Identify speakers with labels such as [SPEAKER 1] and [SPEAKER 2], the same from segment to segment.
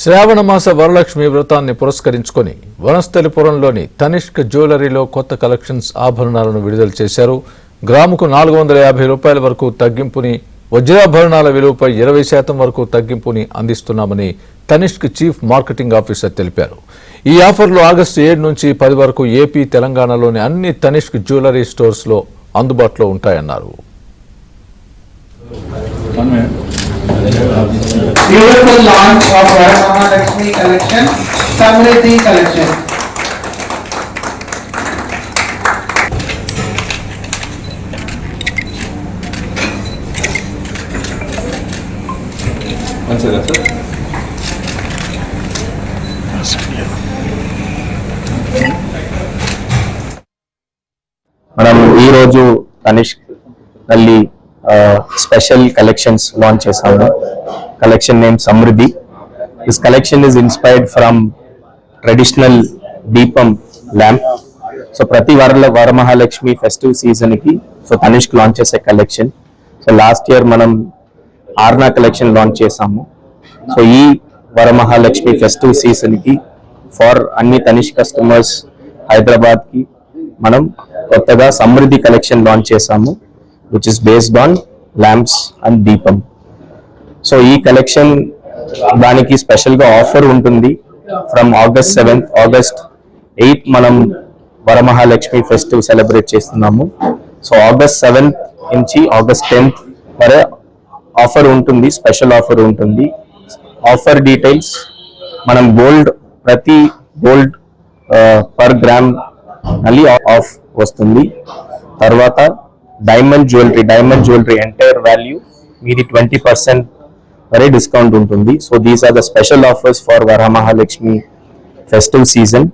[SPEAKER 1] శ్రావణమాస వరలక్ష్మి వ్రతాన్ని పురస్కరించుకొని వనస్థలిపురంలోని తనిష్క్ జ్యువెలరీలో కొత్త కలెక్షన్స్ ఆభరణాలను విడుదల చేశారు. గ్రాముకు 450 రూపాయల వరకు తగ్గింపుని, వజ్రాభరణాల విలువపై 20% వరకు తగ్గింపుని అందిస్తున్నామని తనిష్క్ చీఫ్ మార్కెటింగ్ ఆఫీసర్ తెలిపారు. ఈ ఆఫర్లు ఆగస్టు 7 నుంచి 10 వరకు ఏపీ, తెలంగాణలోని అన్ని తనిష్క్ జ్యువెలరీ స్టోర్స్ లో అందుబాటులో ఉంటాయన్నారు.
[SPEAKER 2] Beautiful launch of Varamahalakshmi collection, Samriddhi collection.
[SPEAKER 3] మనం ఈ రోజు తనిష్క్ తల్లి స్పెషల్ కలెక్షన్స్ లాంచ్ చేసాము. Collection name Samriddhi. This collection is inspired from traditional దీపం ల్యాంప్. సో ప్రతి వరమహాలక్ష్మి ఫెస్టివ్ సీజన్ కి సో తనిష్క్ లాంచ్ చేసే కలెక్షన్. సో లాస్ట్ ఇయర్ మనం ఆర్నా కలెక్షన్ లాంచ్ చేసాము. సో ఈ వరమహాలక్ష్మి ఫెస్టివ్ సీజన్ కి ఫర్ అన్ని తనిష్క్ కస్టమర్స్ హైదరాబాద్ కి మనం కొత్తగా సమృద్ధి కలెక్షన్ లాంచ్ చేసాము, which is based on lamps and deepam. So ee collection daniki special ga offer untundi from August 7th August 8th manam Varamahalakshmi festival celebrate chestunnamo. So August 7th nunchi August 10th vare offer untundi, special offer untundi. Offer details manam gold prati gold per gram nalli off vastundi. Tarvata diamond jewellery entire value మీది 20% వరే discount ఉంటుంది. So these are the special offers for Varamahalakshmi festive season.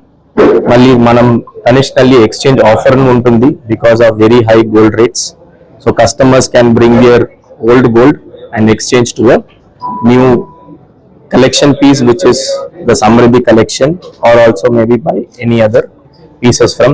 [SPEAKER 3] మళ్ళీ మనం Tanishq exchange offer ఉంటుంది because of very high gold rates. So customers can bring their old gold and exchange to a new collection piece, which is the Samriddhi collection, or also maybe buy any other pieces from